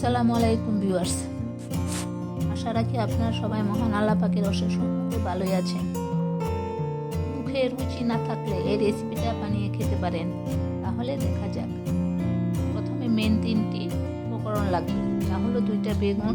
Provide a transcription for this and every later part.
আসসালামু আলাইকুম ভিউয়ার্স, আশা রাখি আপনারা সবাই মহান আল্লাহ পাকের অশেষ রহমতে ভালোই আছেন। মুখে রুচি না থাকলে এই রেসিপিটা বানিয়ে খেতে পারেন। তাহলে দেখা যাক। প্রথমে মেন 3টি উপকরণ লাগবে, তা হলো 2টা বেগুন,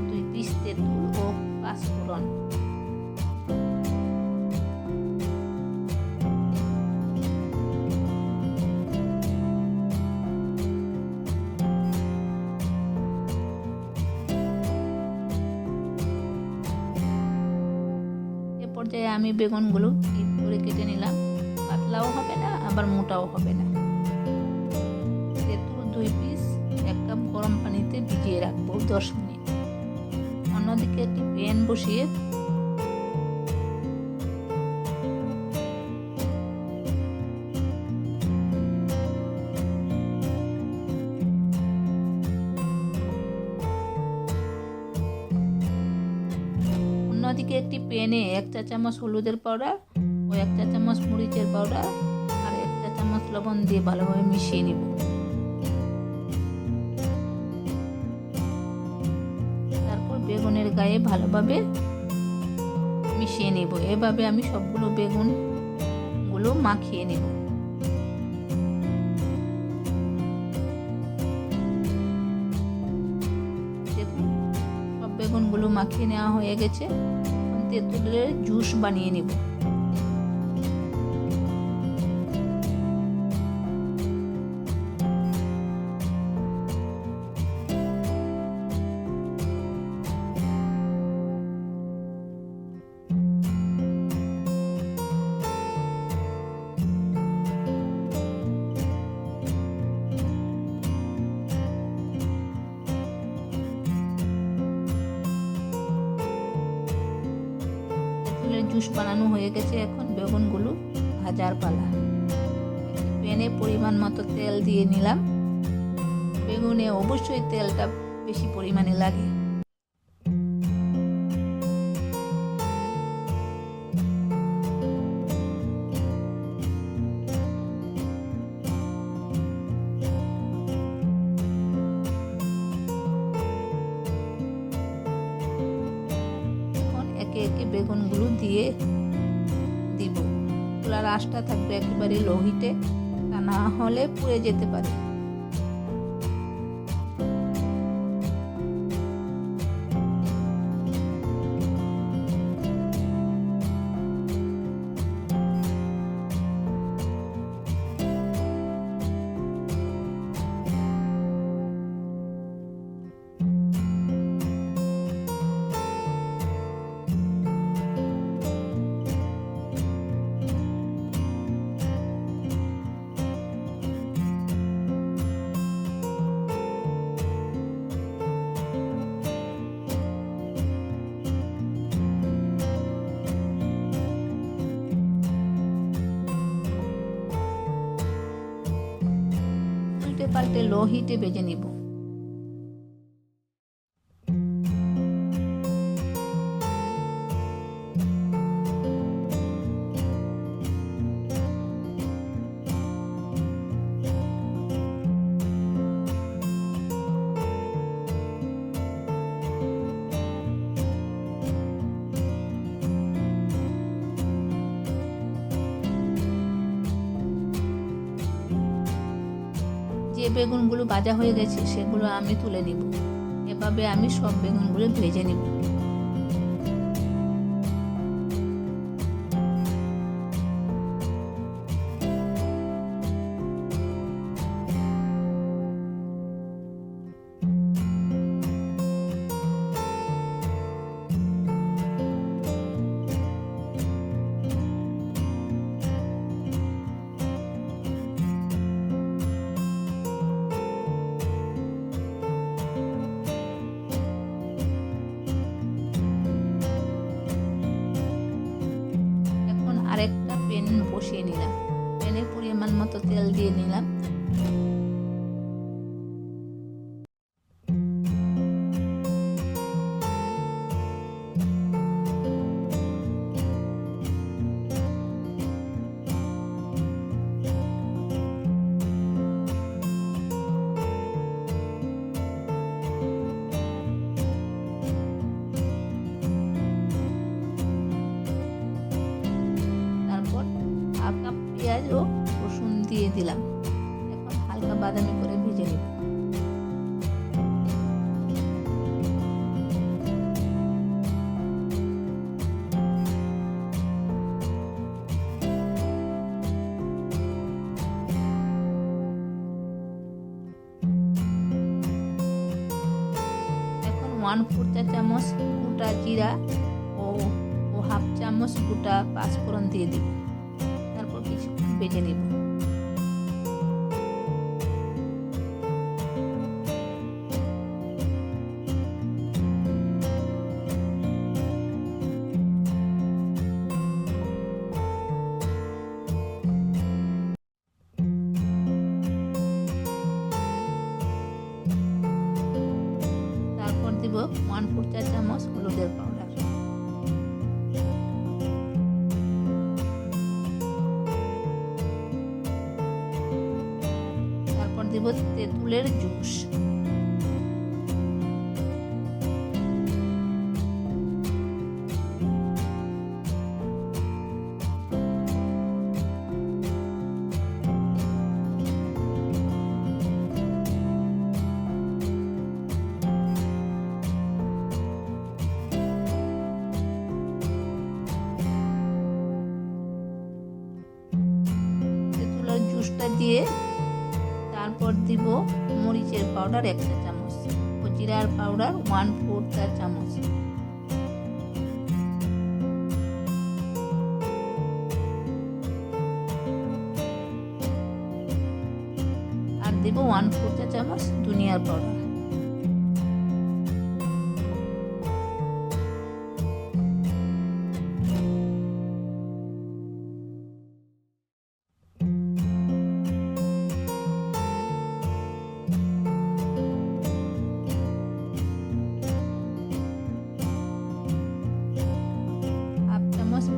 2 পিস তেঁতুল ও 5 ফোড়ন। পর্যায়ে আমি বেগুনগুলো কিপ করে কেটে নিলাম। পাতলাও হবে না আবার মোটাও হবে না। তেঁতুল 2 পিস 1 কাপ গরম পানিতে ভিজিয়ে রাখবো 10 মিনিট। অন্যদিকে একটি প্যান বসিয়ে অন্যদিকে একটি প্যানে 1 চা চামচ হলুদের পাউডার ও 1 চা চামচ মরিচের পাউডার আর 1 চা চামচ লবণ দিয়ে ভালোভাবে মিশিয়ে নিব। তারপর বেগুনের গায়ে ভালোভাবে মিশিয়ে নিব। এভাবে আমি সবগুলো বেগুনগুলো মাখিয়ে নিব। দেখুন, সব বেগুনগুলো মাখিয়ে নেওয়া হয়ে গেছে। তেঁতুলের জুস বানিয়ে নিব। জুস বানানো হয়ে গেছে। এখন বেগুনগুলো ভাজার পালা। প্যানে পরিমাণ মতো তেল দিয়ে নিলাম। বেগুনে অবশ্যই তেলটা বেশি পরিমাণে লাগে। একে একে বেগুনগুলো দিয়ে দিব। চুলার আঁচটা থাকবে একেবারে লো হিটে, তা না হলে পুড়ে যেতে পারে। পাল্টে লো হিটে ভেজে নিব। যে বেগুনগুলো ভাজা হয়ে গেছে সেগুলো আমি তুলে নিব। এভাবে আমি সব বেগুনগুলো ভেজে নিব। আরেকটা প্যান বসিয়ে নিলাম। প্যানে পরিমাণ মতো তেল দিয়ে নিলাম। পেঁয়াজ ও রসুন দিয়ে দিলাম। এখন হালকা বাদামি করে ভেজে নিব। এখন 1/4 চা চামচ গোটা জিরা ও 1/2 চামচ গোটা পাঁচফোড়ন দিয়ে দিব। তারপর কিছুক্ষণ ভেজে নিব। তারপর দিব 1/4 চা চামচ হলুদের পাউডার। তারপর দিব তেঁতুলের জুস। তেঁতুলের জুসটা দিয়ে তারপর দিব মরিচের পাউডার 1 চা চামচ ও জিরার পাউডার 1/4 চা চামচ। আর দিব 1/4 চা চামচ ধনিয়ার পাউডার।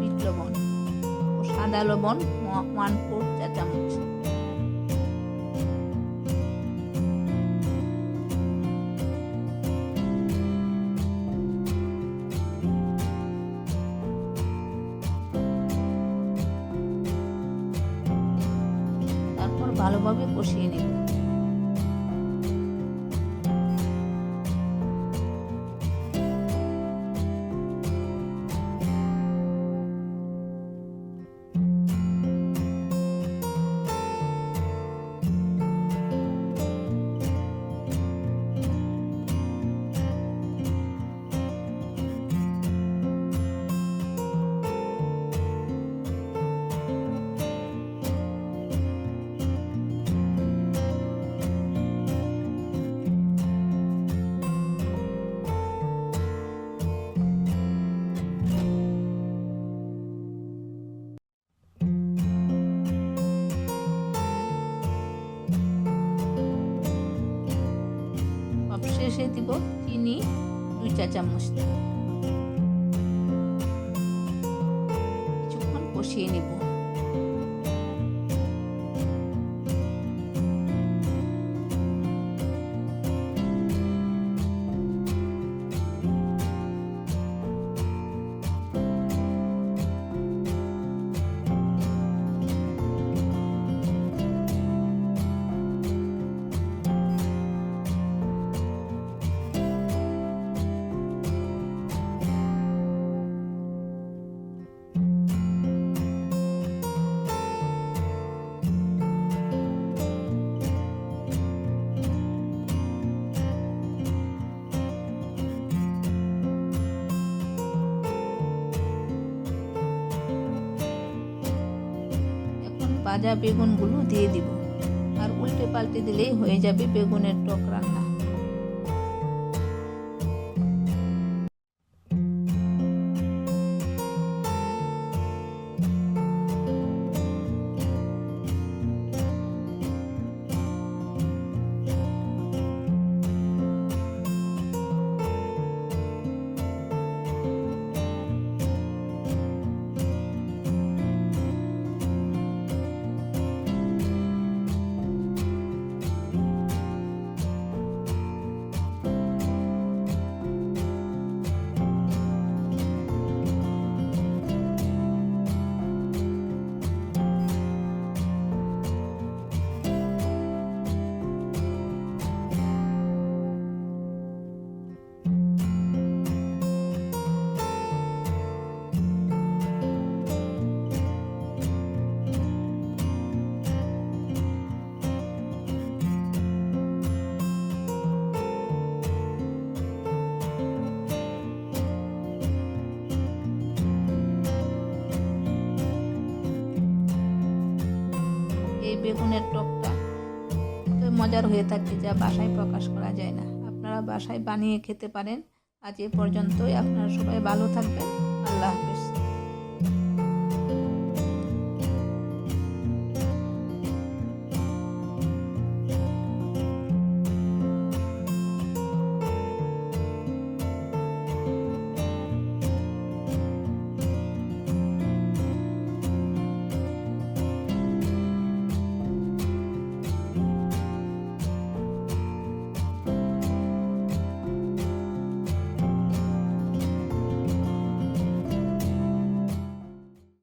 বিট লবণ ও সাদা লবণ 1/4 চা চামচ। তারপর ভালোভাবে কষিয়ে নেব। শেষে দিব চিনি 2 চা চামচ। কিছুক্ষণ কষিয়ে নেব। ভাজা বেগুনগুলো দিয়ে দিব আর উল্টে পাল্টে দিলেই হয়ে যাবে বেগুনের টক রান্না। এই বেগুনের টকটা তো মজার হয়ে থাকে, যা বাসায় প্রকাশ করা যায় না। আপনারা বাসায় বানিয়ে খেতে পারেন। আজ এ পর্যন্তই। আপনারা সবাই ভালো থাকবেন। আল্লাহ হাফেজ।